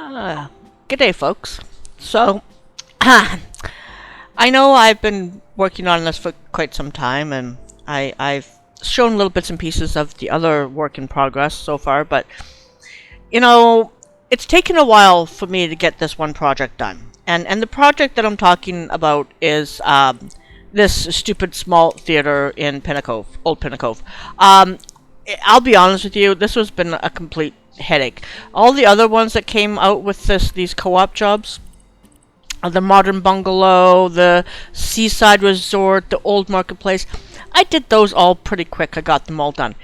Good day, folks. So, I know I've been working on this for quite some time, and I've shown little bits and pieces of the other work in progress so far, but, you know, it's taken a while for me to get this one project done. And the project that I'm talking about is this stupid small theater in Pinnacle, Old Pinnacle. I'll be honest with you, this has been a complete headache. All the other ones that came out with these co-op jobs, the Modern Bungalow, the Seaside Resort, the Old Marketplace, I did those all pretty quick. I got them all done.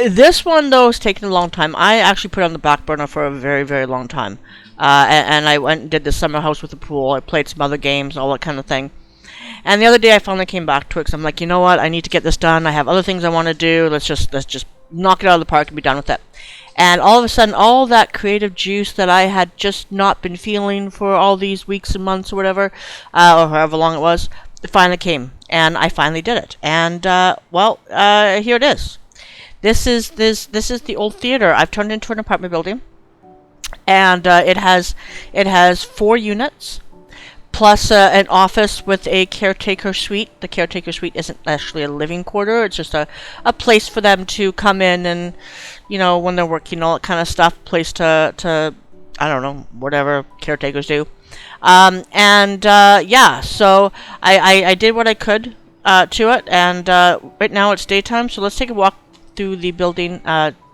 This one, though, has taken a long time. I actually put it on the back burner for a very, very long time. And I went and did the summer house with the pool. I played some other games, all that kind of thing. And the other day I finally came back to it because I'm like, you know what? I need to get this done. I have other things I want to do. Let's just knock it out of the park and be done with it. And all of a sudden, all that creative juice that I had just not been feeling for all these weeks and months or whatever, or however long it was, it finally came. And I finally did it. And, here it is. This is the old theater. I've turned it into an apartment building. And it has 4 units. Plus an office with a caretaker suite. The caretaker suite isn't actually a living quarter. It's just a place for them to come in and, you know, when they're working, all that kind of stuff. Place to I don't know, whatever caretakers do. So I did what I could to it. And right now it's daytime, so let's take a walk through the building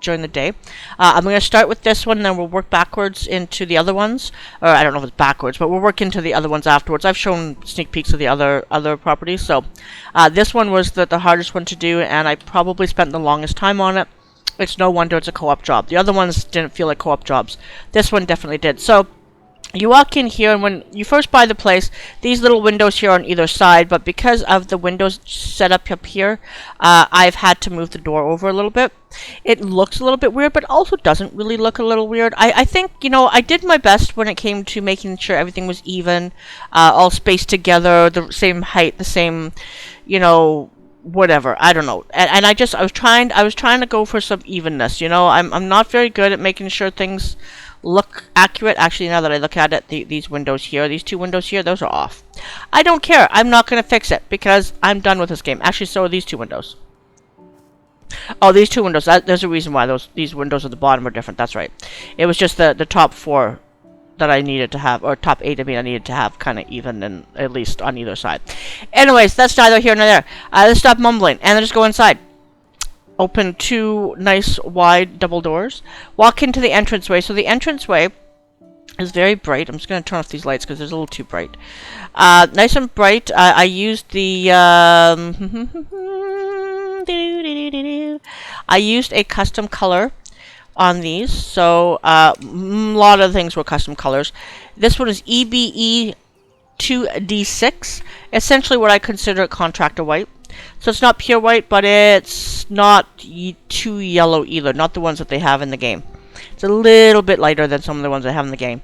during the day. I'm going to start with this one, then we'll work backwards into the other ones. Or I don't know if it's backwards, but we'll work into the other ones afterwards. I've shown sneak peeks of the other properties. So this one was the hardest one to do, and I probably spent the longest time on it. It's no wonder it's a co-op job. The other ones didn't feel like co-op jobs. This one definitely did. So you walk in here, and when you first buy the place, these little windows here on either side, but because of the windows set up here, I've had to move the door over a little bit. It looks a little bit weird, but also doesn't really look a little weird. I think, you know, I did my best when it came to making sure everything was even, all spaced together, the same height, the same, you know, whatever. I don't know. And I was trying to go for some evenness, you know. I'm not very good at making sure things look accurate. Actually, now that I look at it, these windows here, these 2 windows here, those are off. I don't care. I'm not going to fix it because I'm done with this game. Actually, so are these 2 windows. Oh, these 2 windows. There's a reason why these windows at the bottom are different. That's right. It was just the top 4 that I needed to have, or top 8, I needed to have kind of even, and at least on either side. Anyways, that's neither here nor there. Let's stop mumbling and let's go inside. Open 2 nice wide double doors. Walk into the entranceway. So the entranceway is very bright. I'm just going to turn off these lights because it's a little too bright. Nice and bright. I used the I used a custom color on these. So a lot of things were custom colors. This one is EBE 2D6. Essentially what I consider contractor white. So it's not pure white, but it's not too yellow either. Not the ones that they have in the game. It's a little bit lighter than some of the ones I have in the game.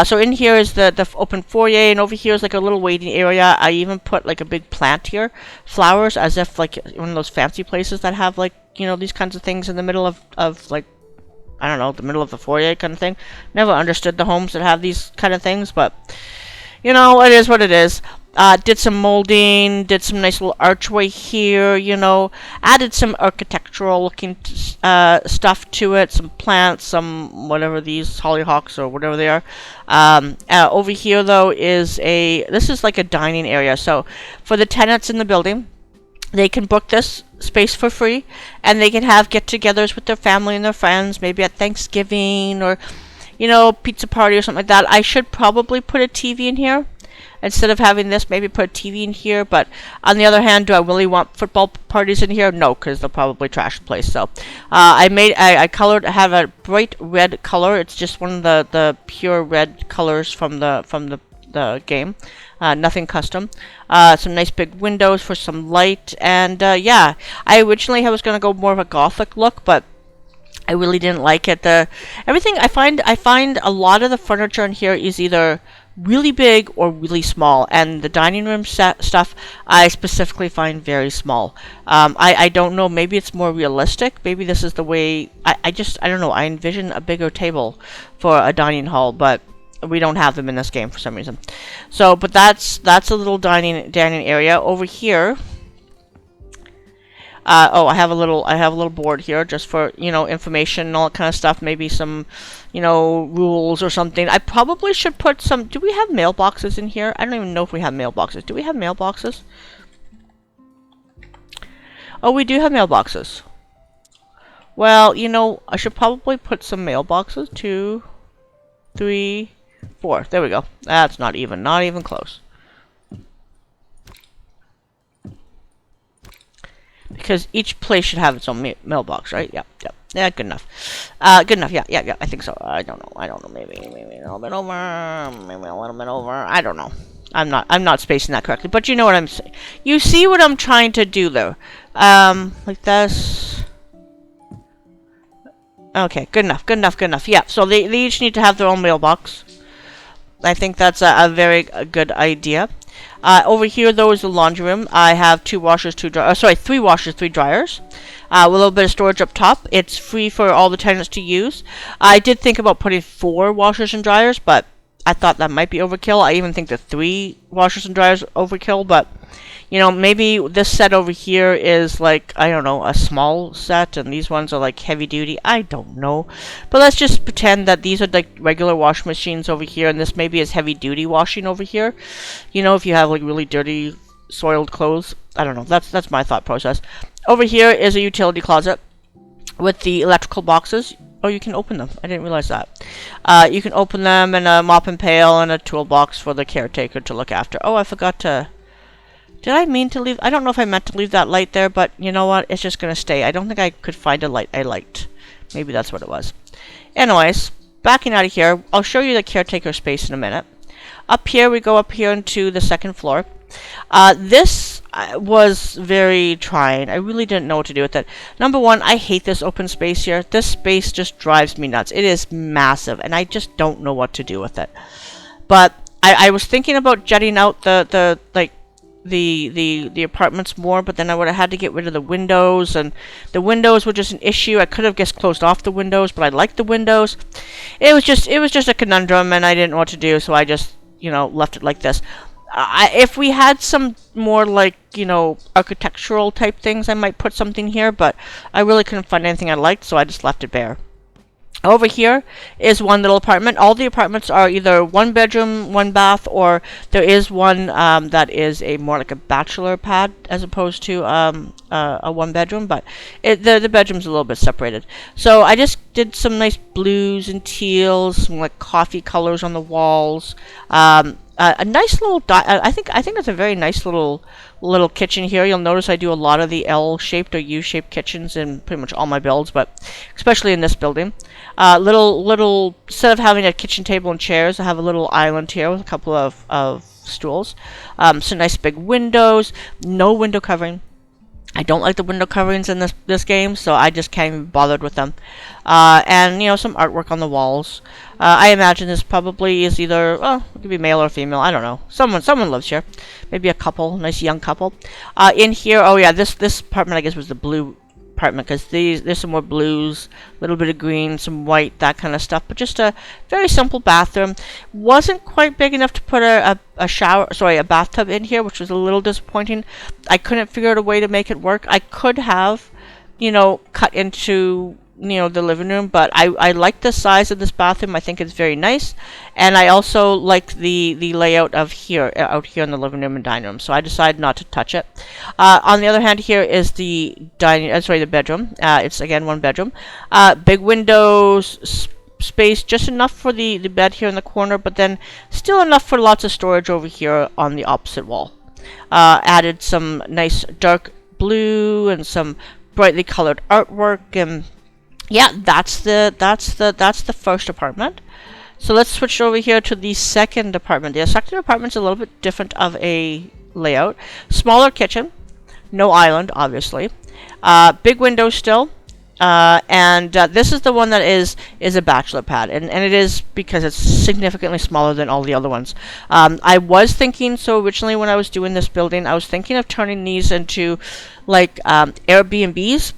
So in here is the open foyer, and over here is like a little waiting area. I even put like a big plant here. Flowers, as if like one of those fancy places that have like, you know, these kinds of things in the middle of like, I don't know, the middle of the foyer kind of thing. Never understood the homes that have these kind of things, but, you know, it is what it is. Did some molding, did some nice little archway here, you know, added some architectural looking stuff to it, some plants, some whatever these hollyhocks or whatever they are. Over here though this is like a dining area, so for the tenants in the building, they can book this space for free, and they can have get-togethers with their family and their friends, maybe at Thanksgiving or, you know, pizza party or something like that. I should probably put a TV in here. Instead of having this, maybe put a TV in here. But on the other hand, do I really want football parties in here? No, because they'll probably trash the place. So I have a bright red color. It's just one of the pure red colors from the game. Nothing custom. Some nice big windows for some light. And I originally was going to go more of a gothic look, but I really didn't like it. Everything I find a lot of the furniture in here is either really big or really small, and the dining room stuff I specifically find very small. I don't know, maybe it's more realistic, maybe this is the way, I don't know, I envision a bigger table for a dining hall, but we don't have them in this game for some reason. So, but that's a little dining area. Over here, oh, I have a little board here just for, information and all that kind of stuff. Maybe some, rules or something. I probably should put some. Do we have mailboxes in here? I don't even know if we have mailboxes. Do we have mailboxes? Oh, we do have mailboxes. Well, I should probably put some mailboxes. 2, 3, 4. There we go. That's not even close. Because each place should have its own mailbox, right? Yep. Yeah, good enough. Good enough. Yeah. I think so. I don't know. Maybe a little bit over. Maybe a little bit over. I don't know. I'm not spacing that correctly, but you know what I'm saying. You see what I'm trying to do there. Like this. Okay, good enough. Yeah. So they each need to have their own mailbox. I think that's a very good idea. Over here, though, is the laundry room. I have 3 washers, 3 dryers. With a little bit of storage up top. It's free for all the tenants to use. I did think about putting 4 washers and dryers, but I thought that might be overkill. I even think the 3 washers and dryers overkill, but maybe this set over here is like, I don't know, a small set, and these ones are like heavy duty. I don't know. But let's just pretend that these are like regular washing machines over here, and this maybe is heavy duty washing over here. If you have like really dirty, soiled clothes. I don't know. That's my thought process. Over here is a utility closet with the electrical boxes. Oh, you can open them. I didn't realize that. You can open them, and a mop and pail and a toolbox for the caretaker to look after. Oh, I forgot to... Did I mean to leave? I don't know if I meant to leave that light there, but you know what? It's just going to stay. I don't think I could find a light I liked. Maybe that's what it was. Anyways, backing out of here, I'll show you the caretaker space in a minute. Up here, we go up here into the second floor. This was very trying. I really didn't know what to do with it. Number one, I hate this open space here. This space just drives me nuts. It is massive, and I just don't know what to do with it. But I was thinking about jetting out the apartments more, but then I would have had to get rid of the windows, and the windows were just an issue. I could have just closed off the windows, but I liked the windows. It was just a conundrum, and I didn't know what to do, so I just left it like this. If we had some more like architectural type things, I might put something here, but I really couldn't find anything I liked, so I just left it bare. Over here is one little apartment. All the apartments are either 1 bedroom, 1 bath, or there is one that is more like a bachelor pad as opposed to a 1 bedroom, but the bedroom's a little bit separated. So I just did some nice blues and teals, some like coffee colors on the walls. A nice little I think it's a very nice little kitchen here. You'll notice I do a lot of the L-shaped or U-shaped kitchens in pretty much all my builds, but especially in this building. Little instead of having a kitchen table and chairs, I have a little island here with a couple of stools. Some nice big windows. No window covering. I don't like the window coverings in this game, so I just can't even be bothered with them. And some artwork on the walls. I imagine this probably is either, it could be male or female. I don't know. Someone lives here. Maybe a couple, nice young couple. In here, oh yeah, this apartment I guess was the blue apartment, because there's some more blues, a little bit of green, some white, that kind of stuff. But just a very simple bathroom. Wasn't quite big enough to put a bathtub in here, which was a little disappointing. I couldn't figure out a way to make it work. I could have, cut into the living room, but I like the size of this bathroom. I think it's very nice, and I also like the layout of out here in the living room and dining room, so I decided not to touch it. On the other hand, here is the the bedroom. It's again 1 bedroom. Big windows, space just enough for the bed here in the corner, but then still enough for lots of storage over here on the opposite wall. Added some nice dark blue and some brightly colored artwork, and yeah, that's the first apartment. So let's switch over here to the second apartment. The second apartment's a little bit different of a layout. Smaller kitchen, no island, obviously. Big window still. And this is the one that is a bachelor pad, and it is because it's significantly smaller than all the other ones. I was thinking, so originally when I was doing this building, I was thinking of turning these into like Airbnbs,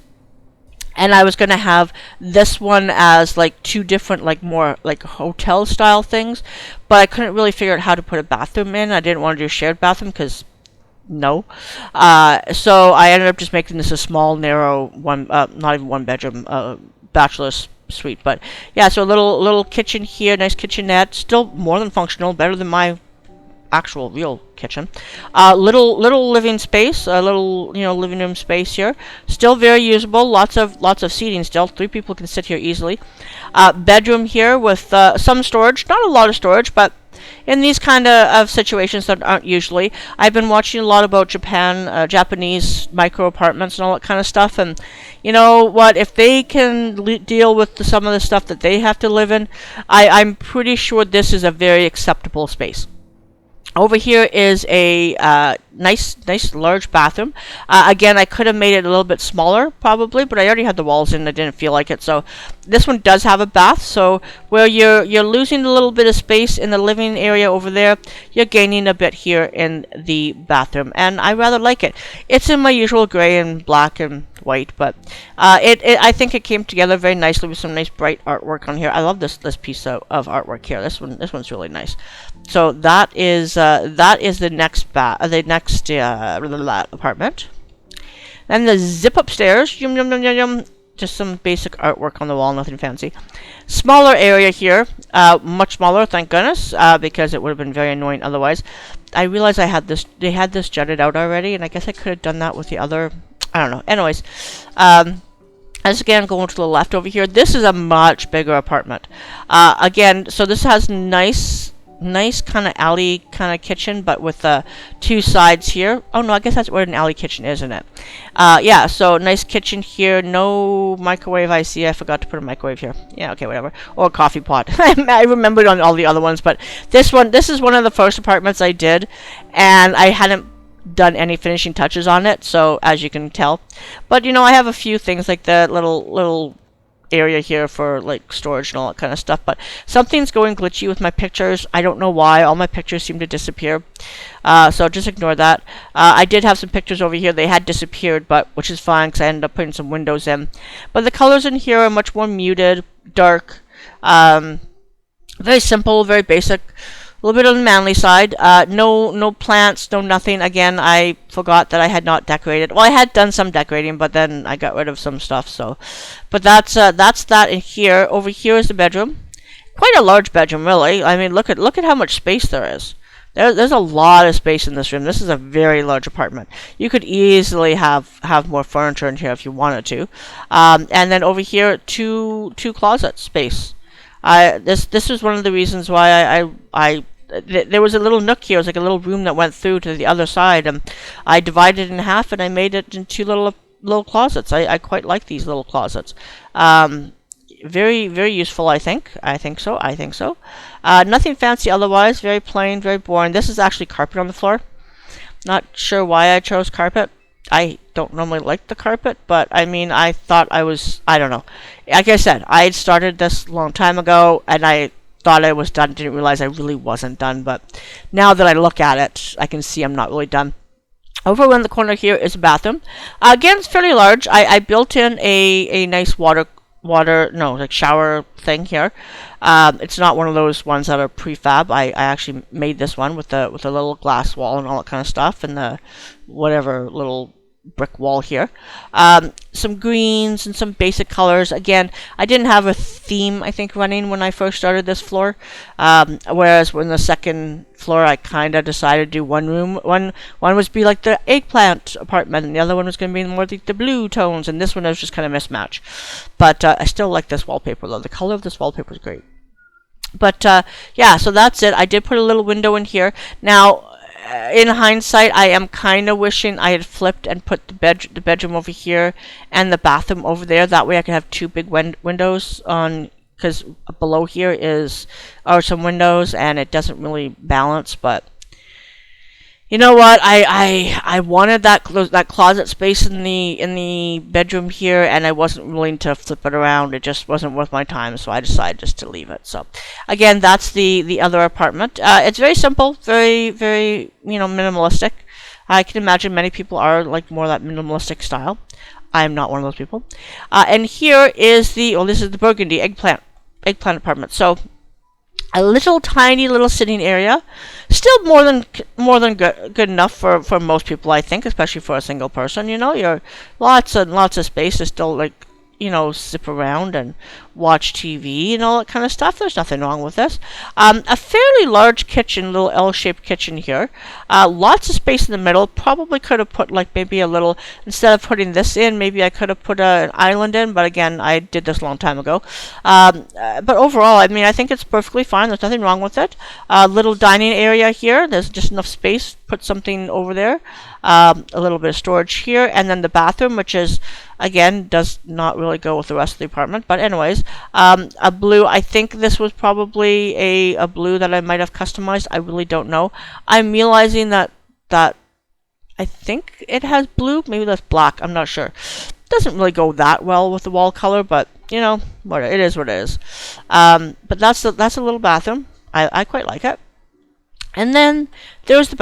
and I was going to have this one as like two different, like more like hotel style things, but I couldn't really figure out how to put a bathroom in. I didn't want to do a shared bathroom because no. So I ended up just making this a small, narrow one, not even one bedroom, bachelor suite. But yeah, so a little kitchen here, nice kitchenette, still more than functional, better than my actual real kitchen. Little living space, a little living room space here. Still very usable. Lots of seating. Still, 3 people can sit here easily. Bedroom here with some storage. Not a lot of storage, but in these kind of situations that aren't usually. I've been watching a lot about Japanese micro apartments and all that kind of stuff, and you know what? If they can deal with some of the stuff that they have to live in, I'm pretty sure this is a very acceptable space. Over here is a nice large bathroom. Again, I could have made it a little bit smaller probably, but I already had the walls in. I didn't feel like it. So this one does have a bath. So where you're losing a little bit of space in the living area over there, you're gaining a bit here in the bathroom, and I rather like it. It's in my usual gray and black and white, but I think it came together very nicely with some nice bright artwork on here. I love this piece of artwork here. This one's really nice. So that is the next apartment. Then the zip upstairs. Yum, yum, yum, yum, yum. Just some basic artwork on the wall, nothing fancy. Smaller area here, much smaller, thank goodness, because it would have been very annoying otherwise. I realized they had this jutted out already, and I guess I could have done that with the other. I don't know. Anyways, as again going to the left over here, this is a much bigger apartment. Again, so this has nice kind of alley kind of kitchen, but with 2 sides here. Oh no, I guess that's where an alley kitchen is, isn't it? Yeah, so nice kitchen here. No microwave. I see. I forgot to put a microwave here. Yeah, okay, whatever. Or a coffee pot. I remembered on all the other ones, but this is one of the first apartments I did, and I hadn't done any finishing touches on it, so as you can tell. But I have a few things like the little area here for like storage and all that kind of stuff, but something's going glitchy with my pictures. I don't know why. All my pictures seem to disappear, so just ignore that. I did have some pictures over here. They had disappeared, but which is fine because I ended up putting some windows in. But the colors in here are much more muted, dark, very simple, very basic. A little bit on the manly side. No plants, no nothing. Again, I forgot that I had not decorated. Well, I had done some decorating, but then I got rid of some stuff. So, but that's that in here. Over here is the bedroom. Quite a large bedroom, really. I mean, look at how much space there is. There's a lot of space in this room. This is a very large apartment. You could easily have more furniture in here if you wanted to. And then over here, two closet space. This was one of the reasons why there was a little nook here. It was like a little room that went through to the other side, and I divided it in half and I made it into little closets. I quite like these little closets. Very very useful. I think so. Nothing fancy otherwise. Very plain, very boring. This is actually carpet on the floor. Not sure why I chose carpet. I don't normally like the carpet, but I mean, I thought I don't know. Like I said, I had started this a long time ago, and I thought I was done. Didn't realize I really wasn't done, but now that I look at it, I can see I'm not really done. Over in the corner here is a bathroom. Again, it's fairly large. I built in a nice shower thing here. It's not one of those ones that are prefab. I actually made this one with a little glass wall and all that kind of stuff, and the whatever little brick wall here. Some greens and some basic colors. Again, I didn't have a theme, I think, running when I first started this floor. Whereas when the second floor, I kind of decided to do one room. One was be like the eggplant apartment, and the other one was going to be more like the blue tones, and this one was just kind of mismatch. But I still like this wallpaper, though. The color of this wallpaper is great. But yeah, so that's it. I did put a little window in here. Now, in hindsight, I am kind of wishing I had flipped and put the bedroom over here and the bathroom over there. That way I could have 2 big windows on, because below here are some windows and it doesn't really balance. But You know what? I wanted that closet space in the bedroom here, and I wasn't willing to flip it around. It just wasn't worth my time, so I decided just to leave it. So, again, that's the other apartment. It's very simple, very minimalistic. I can imagine many people are like more that minimalistic style. I am not one of those people. And here is this is the Burgundy eggplant apartment. So a little tiny little sitting area, still more than good enough for most people, I think, especially for a single person. You're lots and lots of space to still zip around and watch TV and all that kind of stuff. There's nothing wrong with this. A fairly large kitchen, little L-shaped kitchen here. Lots of space in the middle. Probably could have put like maybe a little, instead of putting this in, maybe I could have put an island in, but again, I did this a long time ago. But overall, I mean, I think it's perfectly fine. There's nothing wrong with it. Little dining area here. There's just enough space. Put something over there. A little bit of storage here, and then the bathroom, which is, again, does not really go with the rest of the apartment. But anyways, a blue. I think this was probably a blue that I might have customized. I really don't know. I'm realizing that I think it has blue. Maybe that's black. I'm not sure. Doesn't really go that well with the wall color, but what it is, what it is. But that's a little bathroom. I quite like it. And then there's the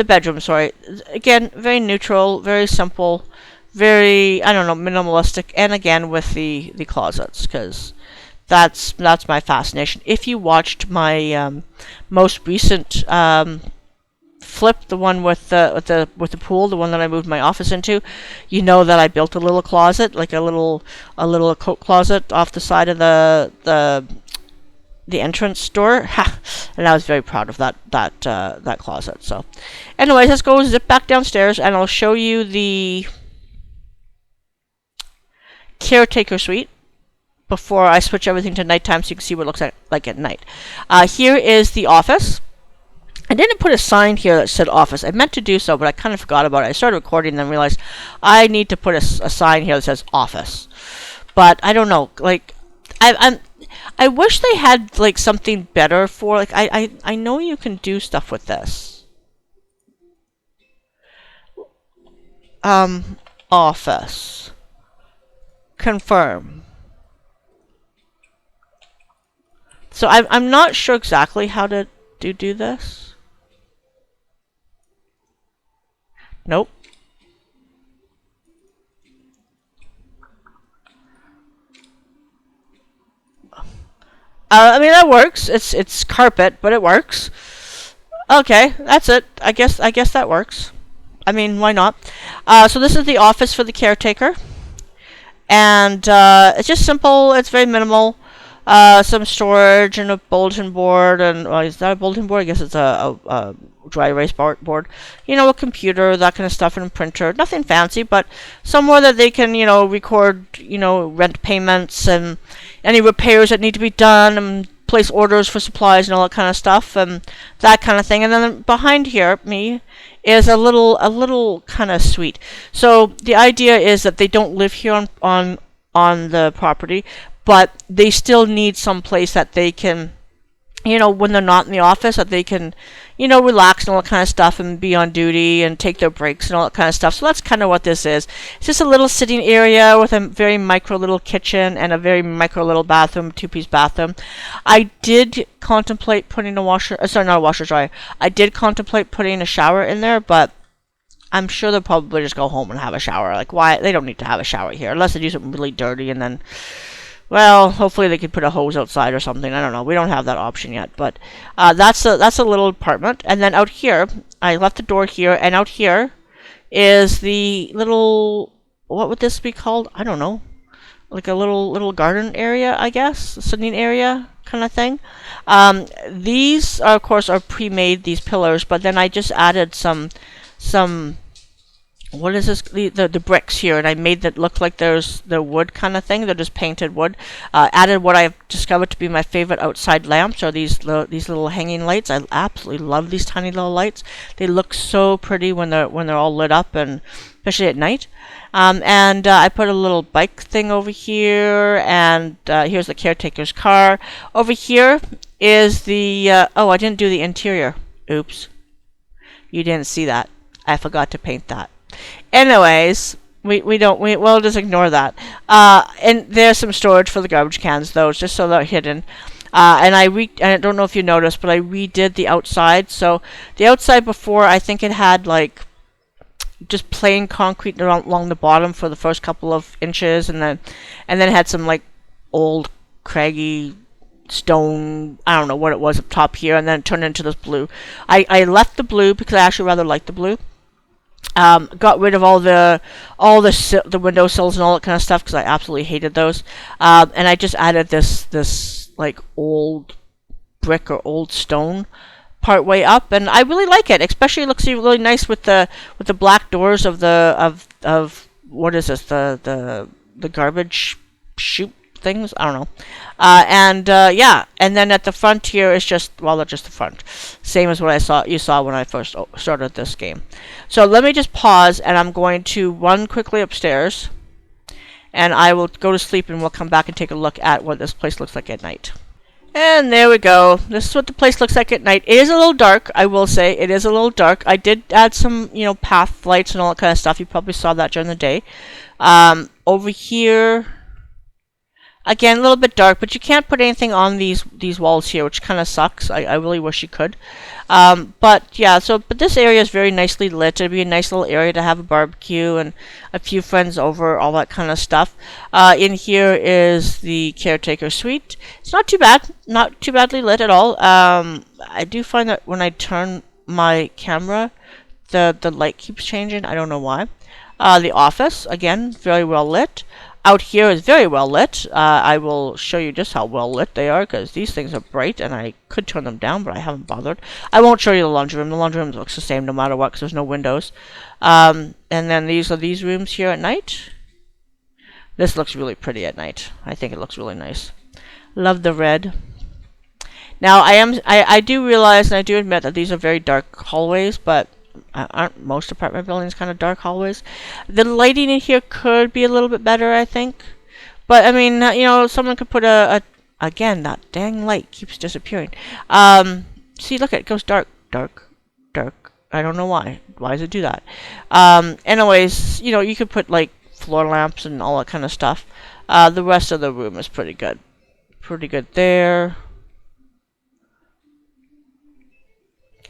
bedroom. Sorry, again, very neutral, very simple, very minimalistic, and again with the closets, because that's my fascination. If you watched my most recent flip, the one with the pool, the one that I moved my office into, you know that I built a little closet, like a little coat closet off the side of the entrance door, and I was very proud of that closet. So, anyways, let's go zip back downstairs, and I'll show you the caretaker suite before I switch everything to nighttime, so you can see what it looks like at night. Here is the office. I didn't put a sign here that said office. I meant to do so, but I kind of forgot about it. I started recording and then realized I need to put a sign here that says office. But I don't know, like I wish they had like something better for like I know you can do stuff with this. Office. Confirm. So I'm not sure exactly how to do this. Nope. I mean, that works. It's carpet, but it works. Okay, that's it. I guess that works. I mean, why not? So this is the office for the caretaker, and it's just simple. It's very minimal. Some storage and a bulletin board, and is that a bulletin board? I guess it's a dry erase board. A computer, that kind of stuff, and a printer. Nothing fancy, but somewhere that they can, record, rent payments and any repairs that need to be done, and place orders for supplies and all that kind of stuff, and that kind of thing. And then behind me is a little kind of suite. So the idea is that they don't live here on the property, but they still need some place that they can, when they're not in the office, that they can, relax and all that kind of stuff and be on duty and take their breaks and all that kind of stuff. So that's kind of what this is. It's just a little sitting area with a very micro little kitchen and a very micro little bathroom, two-piece bathroom. I did contemplate putting dryer. I did contemplate putting a shower in there, but I'm sure they'll probably just go home and have a shower. Like, why? They don't need to have a shower here unless they do something really dirty, and then, well, hopefully they could put a hose outside or something. I don't know. We don't have that option yet, but that's a little apartment. And then out here, I left the door here, and out here is the little, what would this be called? I don't know. Like a little garden area, I guess, a sitting area kind of thing. These are, of course, are pre-made, these pillars, but then I just added some what is this? The bricks here, and I made that look like there's the wood kind of thing. They're just painted wood. Added what I've discovered to be my favorite outside lamps, are these little hanging lights. I absolutely love these tiny little lights. They look so pretty when they're all lit up, and especially at night. And I put a little bike thing over here, and here's the caretaker's car. Over here is the I didn't do the interior. Oops. You didn't see that. I forgot to paint that. Anyways, we'll just ignore that. And there's some storage for the garbage cans, though, just so they're hidden. And I don't know if you noticed, but I redid the outside. So the outside before, I think it had like just plain concrete along the bottom for the first couple of inches, and then it had some like old craggy stone, I don't know what it was up top here, and then it turned into this blue. I left the blue because I actually rather like the blue. Got rid of all the windowsills and all that kind of stuff because I absolutely hated those. And I just added this like old brick or old stone part way up, and I really like it. Especially it looks really nice with the black doors of what is this, the garbage chute things, I don't know. Yeah, and then at the front here is just the front, same as what you saw when I first started this game. So let me just pause, and I'm going to run quickly upstairs, and I will go to sleep, and we'll come back and take a look at what this place looks like at night. And there we go. This is what the place looks like at night. It is a little dark, I will say. It is a little dark. I did add some, path lights and all that kind of stuff. You probably saw that during the day. Over here, again, a little bit dark, but you can't put anything on these walls here, which kind of sucks. I really wish you could. But yeah, but this area is very nicely lit. It'd be a nice little area to have a barbecue and a few friends over, all that kind of stuff. In here is the caretaker suite. It's not too bad, not too badly lit at all. I do find that when I turn my camera, the light keeps changing. I don't know why. The office, again, very well lit. Out here is very well lit. I will show you just how well lit they are, because these things are bright, and I could turn them down, but I haven't bothered. I won't show you the laundry room. The laundry room looks the same no matter what, because there's no windows. And then these are these rooms here at night. This looks really pretty at night. I think it looks really nice. Love the red. Now, I do realize, and I do admit that these are very dark hallways, but aren't most apartment buildings kind of dark hallways? The lighting in here could be a little bit better, I think. But I mean, someone could put again, that dang light keeps disappearing. See, look, it goes dark, dark, dark. I don't know why. Why does it do that? Anyways, you could put like floor lamps and all that kind of stuff. The rest of the room is pretty good. Pretty good there.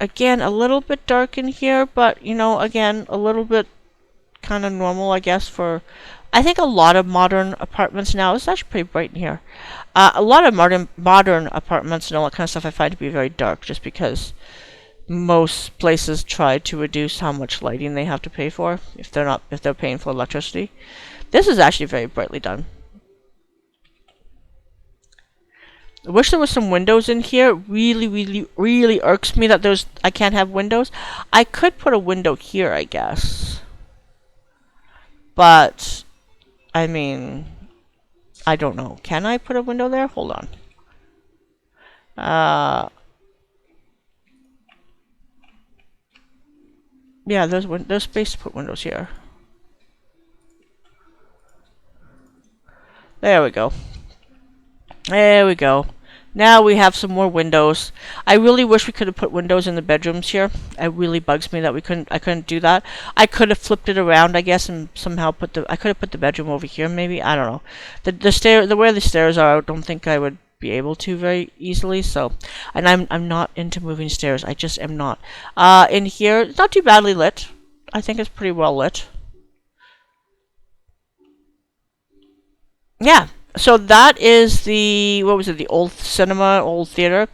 Again, a little bit dark in here, but, again, a little bit kind of normal, I guess, for, I think a lot of modern apartments now. It's actually pretty bright in here. A lot of modern apartments and all that kind of stuff I find to be very dark, just because most places try to reduce how much lighting they have to pay for if they're paying for electricity. This is actually very brightly done. I wish there was some windows in here. Really, really, really irks me that I can't have windows. I could put a window here, I guess. But, I mean, I don't know. Can I put a window there? Hold on. Yeah, there's space to put windows here. There we go. There we go. Now we have some more windows. I really wish we could have put windows in the bedrooms here. It really bugs me that I couldn't do that. I could have flipped it around, I guess, and somehow I could have put the bedroom over here, maybe. I don't know. The way the stairs are, I don't think I would be able to very easily. So, and I'm not into moving stairs. I just am not. In here, it's not too badly lit. I think it's pretty well lit. Yeah. So that is the old cinema, old theater.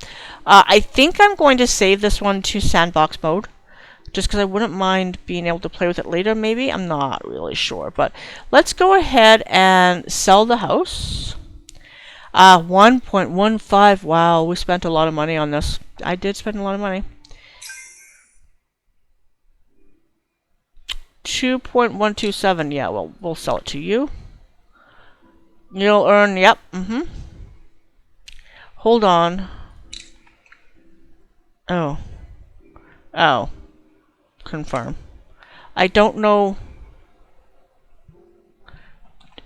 I think I'm going to save this one to sandbox mode, just because I wouldn't mind being able to play with it later, maybe. I'm not really sure, but let's go ahead and sell the house. 1.15, wow, we spent a lot of money on this. I did spend a lot of money. 2.127, yeah, well, we'll sell it to you. You'll earn, yep, Hold on. Oh. Confirm. I don't know.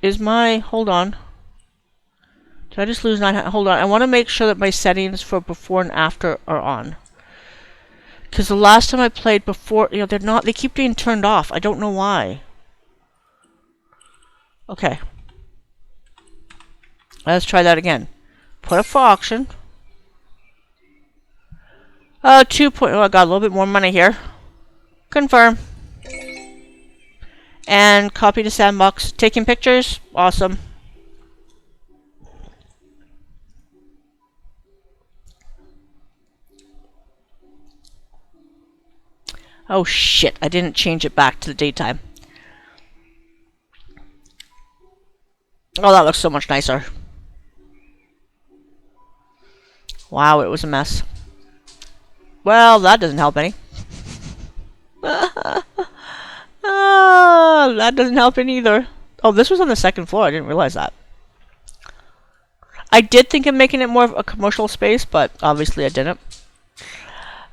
Hold on. Did I just lose 900? Hold on, I want to make sure that my settings for before and after are on. Because the last time I played before, you know, they keep being turned off. I don't know why. Okay. Let's try that again. Put up for auction. 2 point, oh, I got a little bit more money here. Confirm. And copy to Sandbox. Taking pictures? Awesome. Oh shit, I didn't change it back to the daytime. Oh, that looks so much nicer. Wow, it was a mess. Well, that doesn't help any. That doesn't help any either. Oh, this was on the second floor. I didn't realize that. I did think of making it more of a commercial space, but obviously I didn't.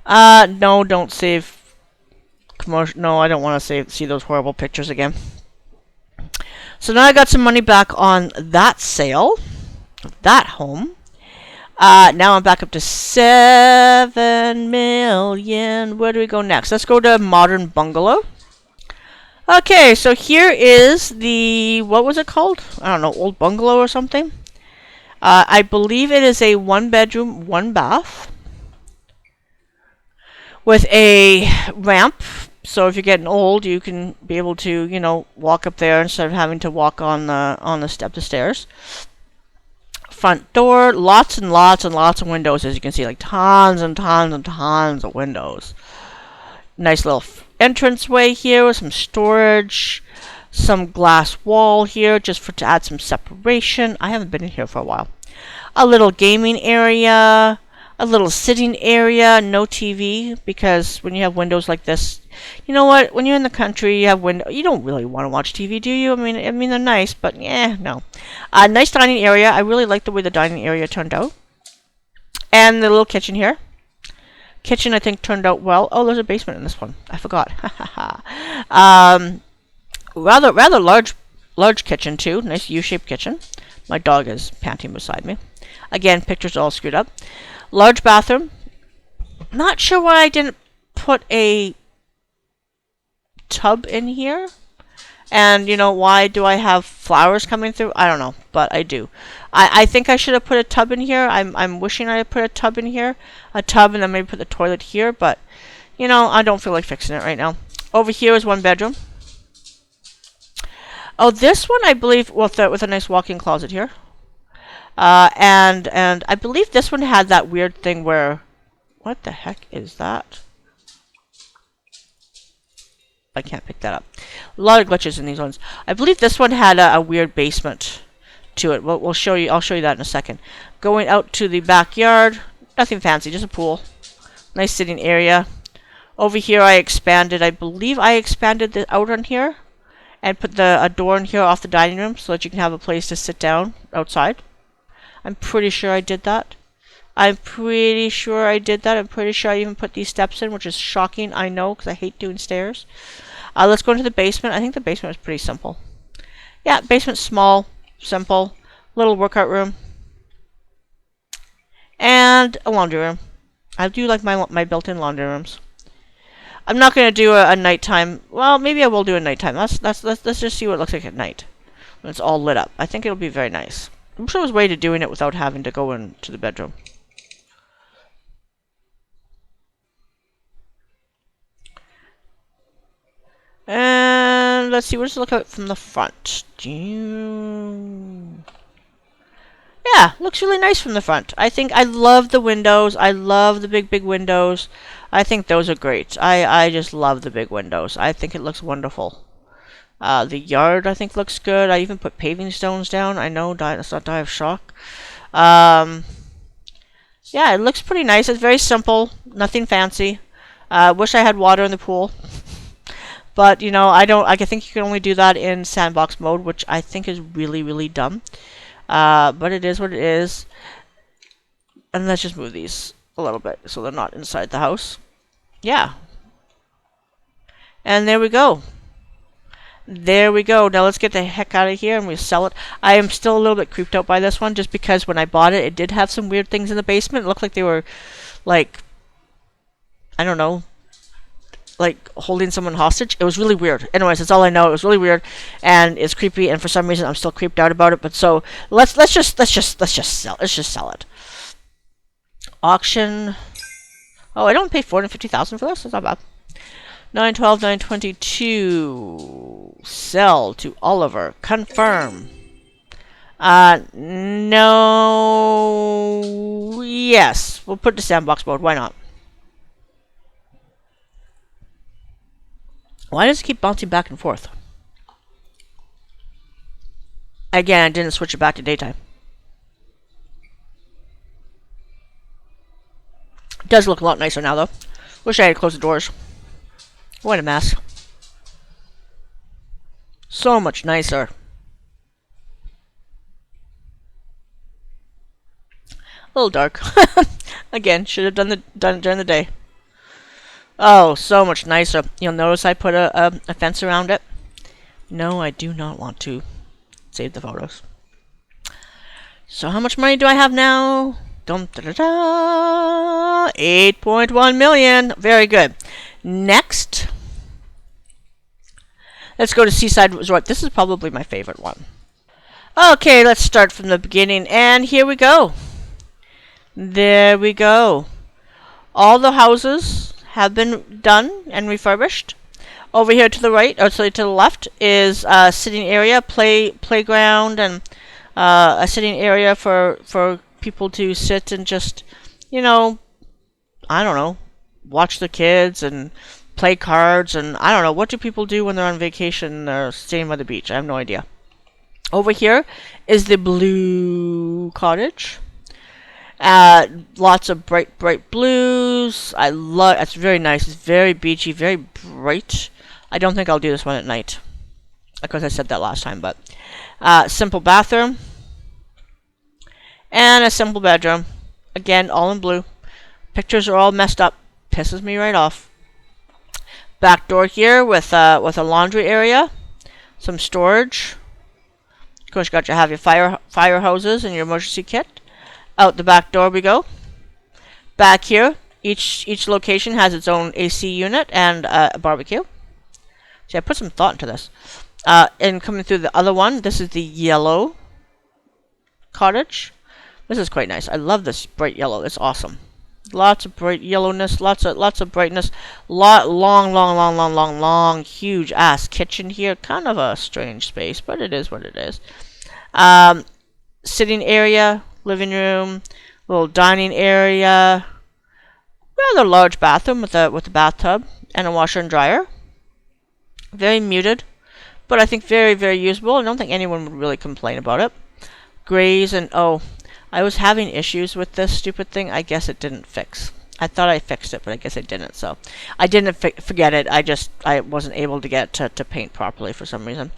No, don't save commercial. No, I don't want to see those horrible pictures again. So now I got some money back on that sale, that home. Now I'm back up to 7 million. Where do we go next? Let's go to Modern Bungalow. Okay, so here is the, what was it called? I don't know, Old Bungalow or something. I believe it is a 1-bedroom, 1-bath with a ramp. So if you're getting old, you can be able to, you know, walk up there instead of having to walk on the stairs. Front door, lots and lots and lots of windows, as you can see, like tons and tons and tons of windows. Nice little entranceway here with some storage, some glass wall here just to add some separation. I haven't been in here for a while. A little gaming area, a little sitting area, no TV, because when you have windows like this, you know what? When you're in the country, you have window. You don't really want to watch TV, do you? I mean, they're nice, but yeah, no. Nice dining area. I really like the way the dining area turned out, and the little kitchen here. Kitchen, I think, turned out well. Oh, there's a basement in this one. I forgot. Rather large kitchen too. Nice U-shaped kitchen. My dog is panting beside me. Again, pictures all screwed up. Large bathroom. Not sure why I didn't put a tub in here. And, you know, why do I have flowers coming through? I don't know, but I do. I think I should have put a tub in here. I'm wishing I had put a tub in here. A tub and then maybe put the toilet here, but, you know, I don't feel like fixing it right now. Over here is 1 bedroom. Oh, this one, I believe, with a nice walk-in closet here. And I believe this one had that weird thing where... What the heck is that? I can't pick that up. A lot of glitches in these ones. I believe this one had a weird basement to it. We'll show you. I'll show you that in a second. Going out to the backyard. Nothing fancy, just a pool. Nice sitting area. Over here I expanded. I believe I expanded out on here and put a door in here off the dining room so that you can have a place to sit down outside. I'm pretty sure I did that. I'm pretty sure I even put these steps in, which is shocking, I know, because I hate doing stairs. Let's go into the basement. I think the basement is pretty simple. Yeah, basement's small, simple, little workout room, and a laundry room. I do like my built-in laundry rooms. I'm not going to do a nighttime. Well, maybe I will do a nighttime. Let's just see what it looks like at night when it's all lit up. I think it'll be very nice. I'm sure there's a way to doing it without having to go into the bedroom. And let's see, we'll just look at it from the front. Yeah, looks really nice from the front. I think I love the windows. I love the big windows. I think those are great. I just love the big windows. I think it looks wonderful. The yard, I think, looks good. I even put paving stones down. I know, let's not die of shock. Yeah, it looks pretty nice. It's very simple. Nothing fancy. Wish I had water in the pool. But, you know, I think you can only do that in sandbox mode, which I think is really, really dumb. But it is what it is. And let's just move these a little bit so they're not inside the house. Yeah. And there we go. There we go. Now let's get the heck out of here and we'll sell it. I am still a little bit creeped out by this one just because when I bought it, it did have some weird things in the basement. It looked like they were, like, I don't know, like holding someone hostage. It was really weird. Anyways, that's all I know. It was really weird, and it's creepy. And for some reason, I'm still creeped out about it. But so let's just sell it. Auction. Oh, I don't pay 450,000 for this. That's not bad. 912, 922. Sell to Oliver. Confirm. No. Yes. We'll put it to sandbox mode. Why not? Why does it keep bouncing back and forth? Again, I didn't switch it back to daytime. It does look a lot nicer now, though. Wish I had closed the doors. What a mess. So much nicer. A little dark. Again, should have done it during the day. Oh, so much nicer. You'll notice I put a fence around it. No, I do not want to save the photos. So how much money do I have now? 8.1 million. Very good. Next, let's go to Seaside Resort. This is probably my favorite one. Okay, let's start from the beginning. And here we go. There we go. All the houses have been done and refurbished. Over here to the right, or sorry, to the left, is a sitting area, playground, and a sitting area for people to sit and just, you know, I don't know, watch the kids and play cards, and I don't know, what do people do when they're on vacation or staying by the beach? I have no idea. Over here is the blue cottage. Lots of bright blues. It's very nice. It's very beachy, very bright. I don't think I'll do this one at night, because I said that last time, but simple bathroom and a simple bedroom. Again, all in blue. Pictures are all messed up. Pisses me right off. Back door here with a laundry area, some storage. Of course, you got to have your fire hoses and your emergency kit. Out the back door we go. Back here, each location has its own AC unit and a barbecue. See, I put some thought into this. And coming through the other one, this is the yellow cottage. This is quite nice. I love this bright yellow. It's awesome. Lots of bright yellowness, lots of brightness. Long, huge ass kitchen here. Kind of a strange space, but it is what it is. Sitting area, living room, little dining area. Rather large bathroom with a bathtub and a washer and dryer. Very muted, but I think very, very usable. I don't think anyone would really complain about it. Grays and I was having issues with this stupid thing. I guess it didn't fix. I thought I fixed it, but I guess I didn't. So I didn't forget it. I wasn't able to get to paint properly for some reason.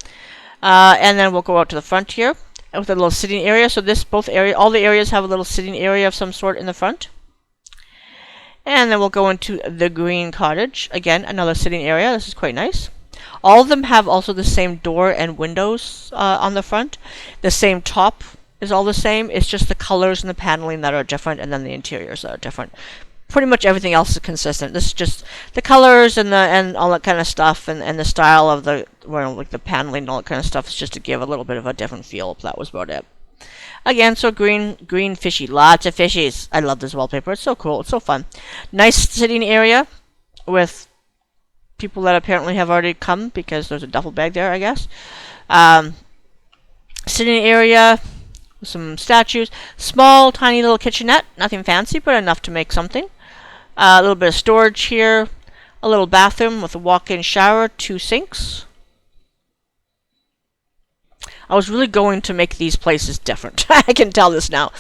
And then we'll go out to the front here with a little sitting area. So all the areas have a little sitting area of some sort in the front. And then we'll go into the green cottage. Again, another sitting area. This is quite nice. All of them have also the same door and windows on the front. The same top is all the same. It's just the colors and the paneling that are different, and then the interiors that are different. Pretty much everything else is consistent. This is just the colors and all that kind of stuff, and the style of the paneling and all that kind of stuff is just to give a little bit of a different feel. That was about it. Again, so green fishy, lots of fishies. I love this wallpaper. It's so cool. It's so fun. Nice sitting area with people that apparently have already come, because there's a duffel bag there, I guess. Sitting area with some statues. Small, tiny little kitchenette. Nothing fancy, but enough to make something. A little bit of storage here. A little bathroom with a walk-in shower, 2 sinks. I was really going to make these places different. I can tell this now.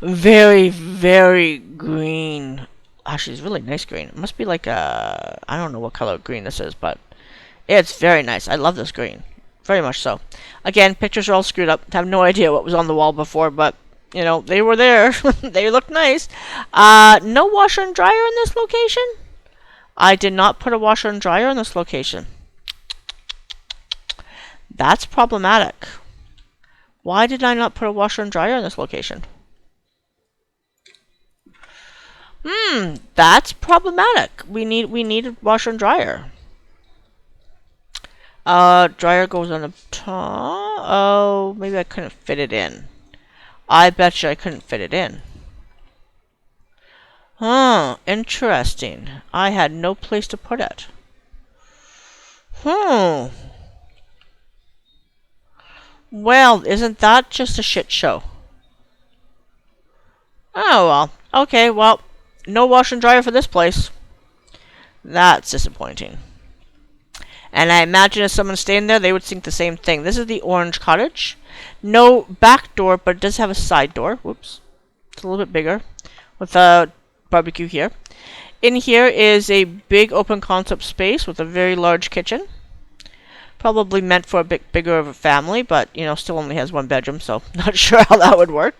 Very, very green. Actually, it's really nice green. It must be like I don't know what color green this is, but it's very nice. I love this green. Very much so. Again, pictures are all screwed up. I have no idea what was on the wall before, but, you know, they were there. They looked nice. No washer and dryer in this location? I did not put a washer and dryer in this location. That's problematic. Why did I not put a washer and dryer in this location? That's problematic. We need a washer and dryer. Dryer goes on the top. Oh, maybe I couldn't fit it in. I bet you I couldn't fit it in. Huh, interesting. I had no place to put it. Well, isn't that just a shit show? Oh well. Okay, well, no wash and dryer for this place. That's disappointing. And I imagine if someone staying there, they would think the same thing. This is the orange cottage. No back door, but it does have a side door. Whoops. It's a little bit bigger. With a barbecue here. In here is a big open concept space with a very large kitchen. Probably meant for a bit bigger of a family, but, you know, still only has one bedroom, so not sure how that would work.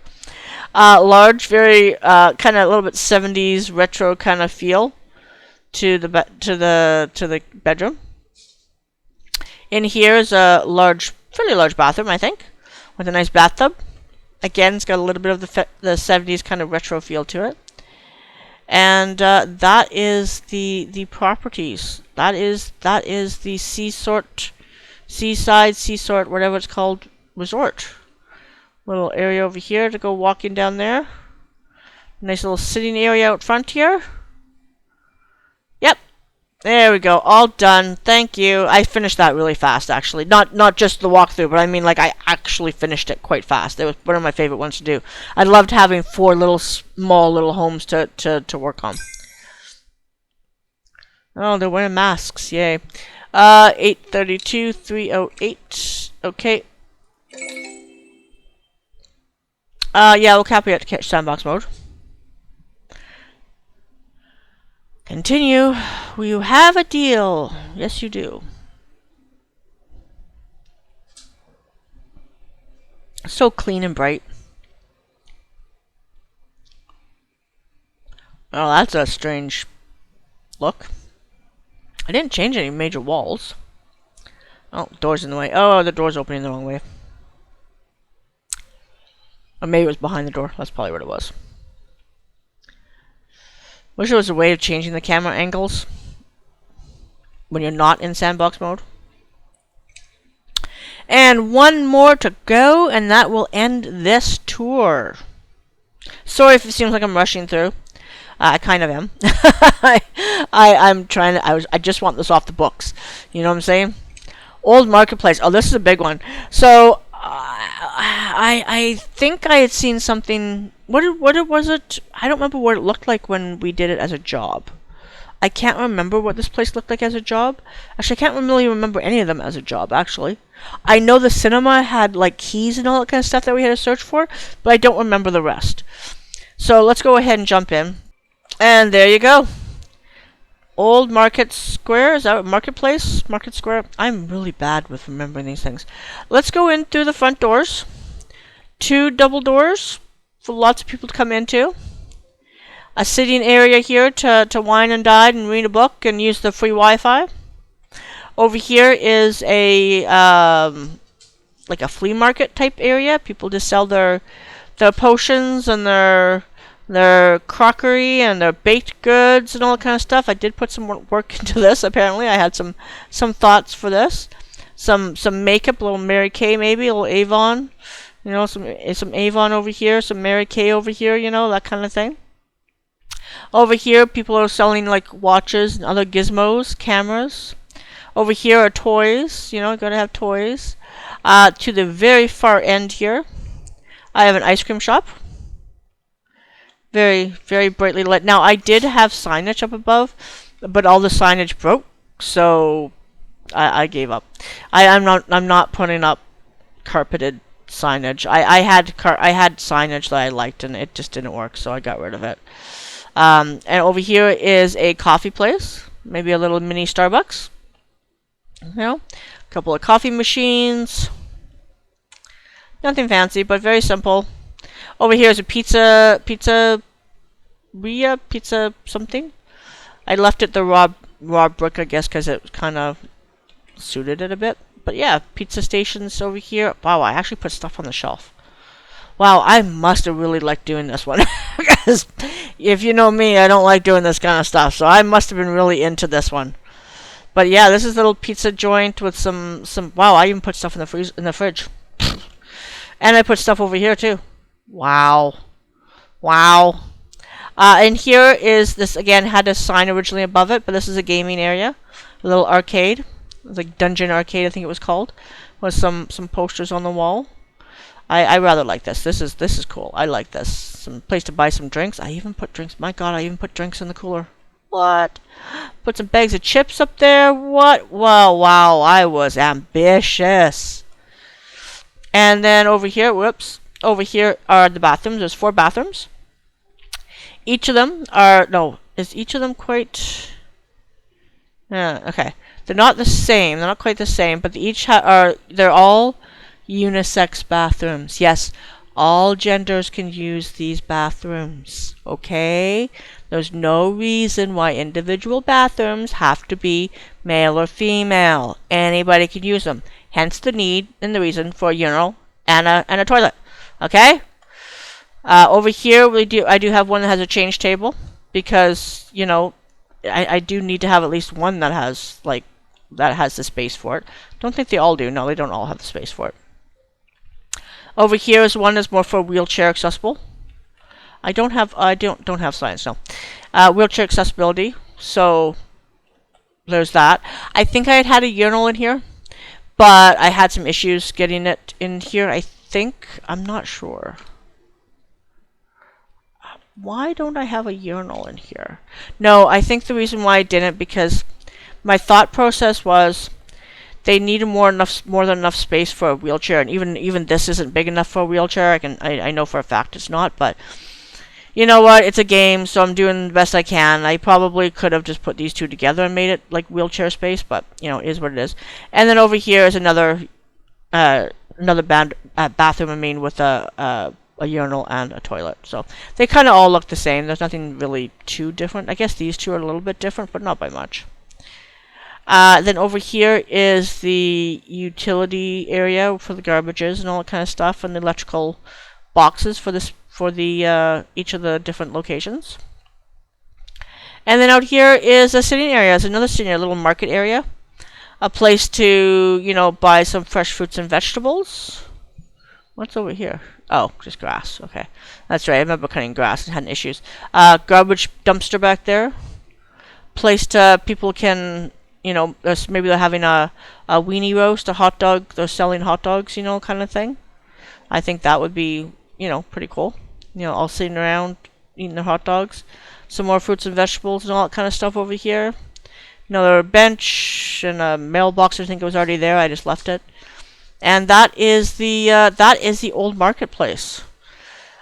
Large, very, kind of a little bit 70s retro kind of feel to the bedroom. In here is a fairly large bathroom, I think, with a nice bathtub. Again, it's got a little bit of the 70s kind of retro feel to it. And that is the properties. That is the seaside, whatever it's called, resort. Little area over here to go walking down there. Nice little sitting area out front here. Yep. There we go. All done. Thank you. I finished that really fast, actually. Not just the walkthrough, but I mean, like, I actually finished it quite fast. It was one of my favorite ones to do. I loved having 4 little, small little homes to work on. Oh, they're wearing masks. Yay. 832, 308. Okay. Yeah, we'll copy it to catch sandbox mode. Continue. You have a deal. Yes, you do. So clean and bright. Oh, that's a strange look. I didn't change any major walls. Oh, door's in the way. Oh, the door's opening the wrong way. Or maybe it was behind the door. That's probably what it was. Wish there was a way of changing the camera angles when you're not in sandbox mode. And one more to go, and that will end this tour. Sorry if it seems like I'm rushing through. I kind of am. I'm trying to. I just want this off the books. You know what I'm saying? Old Marketplace. Oh, this is a big one. So I think I had seen something. What was it? I don't remember what it looked like when we did it as a job. I can't remember what this place looked like as a job. Actually, I can't really remember any of them as a job, actually. I know the cinema had, like, keys and all that kind of stuff that we had to search for, but I don't remember the rest. So let's go ahead and jump in. And there you go. Old Market Square. Is that Marketplace? Market Square? I'm really bad with remembering these things. Let's go in through the front doors. 2 double doors for lots of people to come into. A sitting area here to wine and dine and read a book and use the free Wi-Fi. Over here is a like a flea market type area. People just sell their potions and their crockery and their baked goods and all that kind of stuff. I did put some work into this. Apparently, I had some thoughts for this. Some makeup, a little Mary Kay maybe, a little Avon. You know, some Avon over here, some Mary Kay over here. You know, that kind of thing. Over here, people are selling like watches and other gizmos, cameras. Over here are toys. You know, gotta have toys. To the very far end here, I have an ice cream shop. Very, very brightly lit. Now, I did have signage up above, but all the signage broke, so I gave up. I'm not putting up carpeted signage. I had signage that I liked, and it just didn't work, so I got rid of it. And over here is a coffee place, maybe a little mini Starbucks. You know, a couple of coffee machines. Nothing fancy, but very simple. Over here is a pizza something. I left it the raw brick, I guess, because it kind of suited it a bit. But yeah, pizza stations over here. Wow, I actually put stuff on the shelf. Wow, I must have really liked doing this one. Because if you know me, I don't like doing this kind of stuff. So I must have been really into this one. But yeah, this is a little pizza joint with some. Wow, I even put stuff in the fridge. And I put stuff over here too. Wow. Wow. And here is this, again, had a sign originally above it, but this is a gaming area. A little arcade. It was like Dungeon Arcade, I think it was called. With some posters on the wall. I rather like this. This is cool. I like this. Some place to buy some drinks. I even put drinks. My God, I even put drinks in the cooler. What? Put some bags of chips up there. What? Wow. I was ambitious. And then over here, whoops. Over here are the bathrooms. There's 4 bathrooms. Each of them are, no, is each of them quite, okay. They're not the same. They're not quite the same, but they each they're all unisex bathrooms. Yes, all genders can use these bathrooms. Okay? There's no reason why individual bathrooms have to be male or female. Anybody can use them. Hence the need and the reason for a urinal and a toilet. Okay? Over here, I do have one that has a change table because, you know, I do need to have at least one that has the space for it. Don't think they all do. No, they don't all have the space for it. Over here is one that's more for wheelchair accessible. I don't have science, no. Wheelchair accessibility. So there's that. I think I had a urinal in here, but I had some issues getting it in here. I'm not sure. Why don't I have a urinal in here? No, I think the reason why I didn't, because my thought process was they needed more than enough space for a wheelchair, and even this isn't big enough for a wheelchair. I know for a fact it's not, but you know what? It's a game, so I'm doing the best I can. I probably could have just put these two together and made it like wheelchair space, but you know, it is what it is. And then over here is another bathroom, I mean, with a urinal and a toilet. So they kind of all look the same. There's nothing really too different. I guess these two are a little bit different, but not by much. Then over here is the utility area for the garbages and all that kind of stuff, and the electrical boxes for each of the different locations. And then out here is a sitting area. There's another sitting area, a little market area, a place to, you know, buy some fresh fruits and vegetables. What's over here? Oh, just grass. Okay, that's right. I remember cutting grass and having issues. Garbage dumpster back there. Place to people can, you know, maybe they're having a weenie roast, a hot dog. They're selling hot dogs, you know, kind of thing. I think that would be, you know, pretty cool. You know, all sitting around eating their hot dogs. Some more fruits and vegetables and all that kind of stuff over here. Another bench and a mailbox. I think it was already there. I just left it. And that is the old marketplace.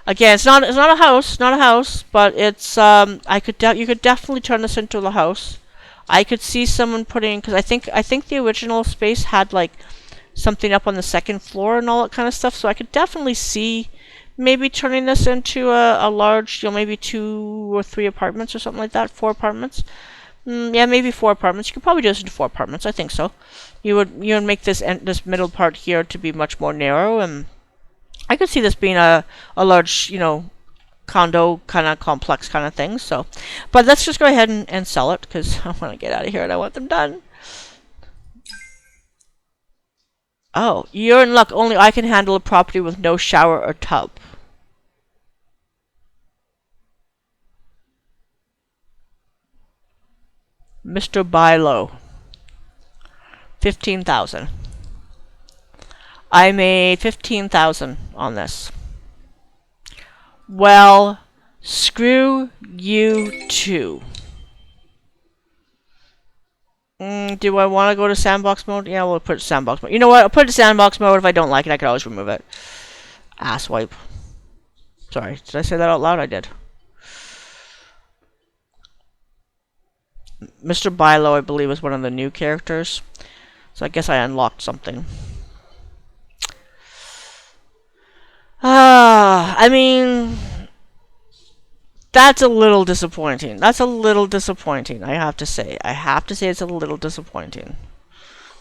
Again, it's not a house, but it's you could definitely turn this into a house. I could see someone putting, because I think the original space had like something up on the second floor and all that kind of stuff. So I could definitely see maybe turning this into a large, you know, maybe 2 or 3 apartments or something like that. 4 apartments. Yeah, maybe 4 apartments. You could probably do this into 4 apartments. I think so. You would make this middle part here to be much more narrow, and I could see this being a large, you know, condo kind of complex kind of thing. So, but let's just go ahead and sell it, because I want to get out of here and I want them done. Oh, you're in luck. Only I can handle a property with no shower or tub. Mr. Bilo. 15,000. I made 15,000 on this. Well, screw you too. Do I want to go to sandbox mode? Yeah, we'll put sandbox mode. You know what? I'll put it to sandbox mode. If I don't like it, I can always remove it. Asswipe. Sorry, did I say that out loud? I did. Mr. Bilo, I believe, is one of the new characters. So I guess I unlocked something. I mean, that's a little disappointing. That's a little disappointing, I have to say. I have to say it's a little disappointing.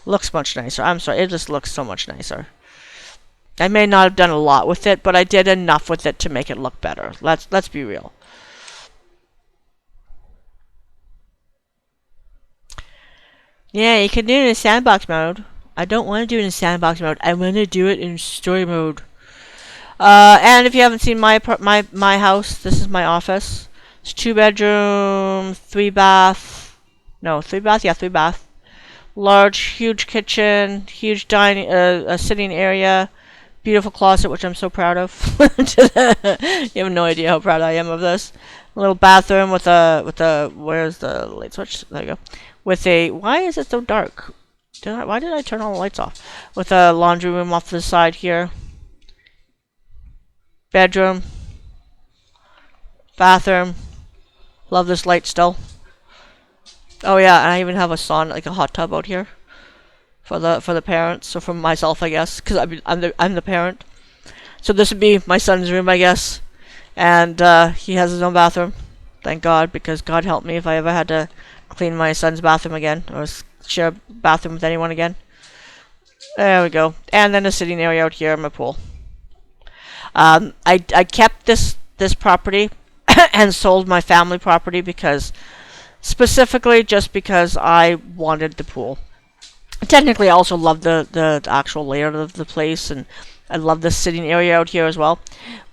Looks much nicer. I'm sorry, it just looks so much nicer. I may not have done a lot with it, but I did enough with it to make it look better. Let's be real. Yeah, you can do it in sandbox mode. I don't want to do it in sandbox mode. I want to do it in story mode. And if you haven't seen my house, this is my office. It's 2-bedroom, 3-bath. No, 3-bath. Yeah, 3-bath. Large, huge kitchen, huge dining, sitting area, beautiful closet, which I'm so proud of. You have no idea how proud I am of this. A little bathroom with a where's the light switch? There you go. With a, why is it so dark? Why did I turn all the lights off? With a laundry room off to the side here. Bedroom. Bathroom. Love this light still. Oh yeah, and I even have a sauna, like a hot tub out here for the parents. So for myself, I guess, because I'm the parent. So this would be my son's room, I guess, and he has his own bathroom. Thank God, because God help me if I ever had to clean my son's bathroom again or share a bathroom with anyone again. There we go. And then a sitting area out here, my pool. I kept this property and sold my family property because. Specifically, just because I wanted the pool. Technically, I also love the actual layout of the place, and I love the sitting area out here as well.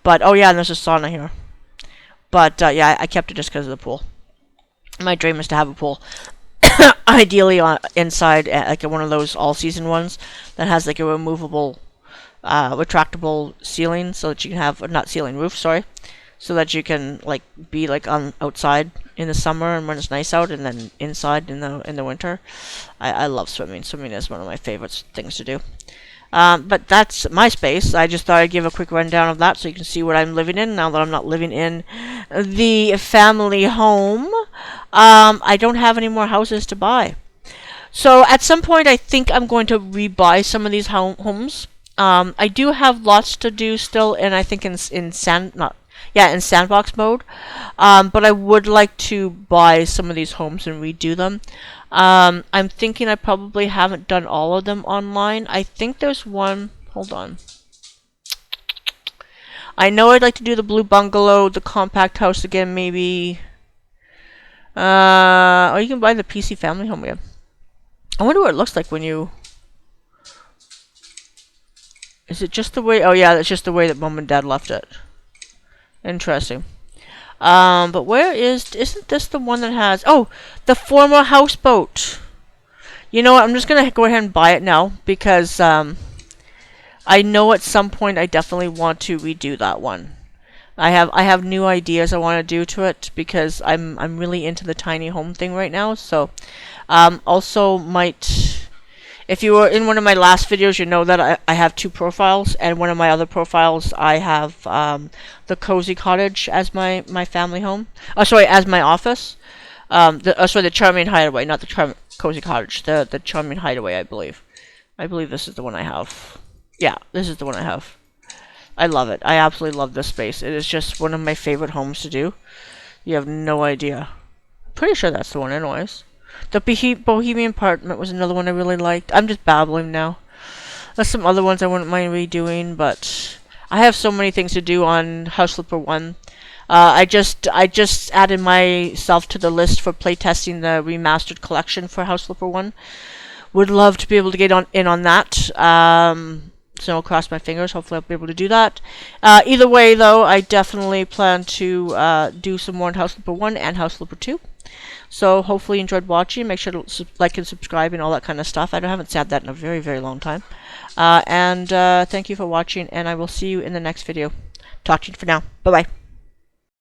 But, oh yeah, and there's a sauna here. But, yeah, I kept it just because of the pool. My dream is to have a pool. Ideally, inside, like one of those all-season ones that has, like, a removable, retractable ceiling, so that you can have, not ceiling, roof, sorry. So that you can like be like on outside in the summer and when it's nice out, and then inside in the winter. I love swimming. Swimming is one of my favorite things to do. But that's my space. I just thought I'd give a quick rundown of that so you can see what I'm living in now that I'm not living in the family home. I don't have any more houses to buy. So at some point I think I'm going to rebuy some of these homes. I do have lots to do still, and I think in sandbox mode. But I would like to buy some of these homes and redo them. I'm thinking I probably haven't done all of them online. I think there's one. Hold on. I know I'd like to do the blue bungalow, the compact house again, maybe. Or you can buy the PC family home again. I wonder what it looks like when you. Is it just the way? Oh yeah, that's just the way that Mom and Dad left it. Interesting. But where isn't this the one that has, oh, the former houseboat. You know what, I'm just going to go ahead and buy it now, because, I know at some point I definitely want to redo that one. I have new ideas I want to do to it, because I'm really into the tiny home thing right now, so, also might. If you were in one of my last videos, you know that I have two profiles, and one of my other profiles I have the Cozy Cottage as my family home. Oh, sorry, as my office. Sorry, the Charming Hideaway, not the Cozy Cottage. The Charming Hideaway, I believe. I believe this is the one I have. Yeah, this is the one I have. I love it. I absolutely love this space. It is just one of my favorite homes to do. You have no idea. Pretty sure that's the one, anyways. The Bohemian Apartment was another one I really liked. I'm just babbling now. There's some other ones I wouldn't mind redoing, but I have so many things to do on House Flipper 1. I just added myself to the list for playtesting the remastered collection for House Flipper 1. Would love to be able to get in on that. So I'll cross my fingers. Hopefully I'll be able to do that. Either way, though, I definitely plan to do some more on House Flipper 1 and House Flipper 2. So hopefully you enjoyed watching. Make sure to like and subscribe and all that kind of stuff. I haven't said that in a very, very long time. And thank you for watching, and I will see you in the next video. Talk to you for now. Bye-bye.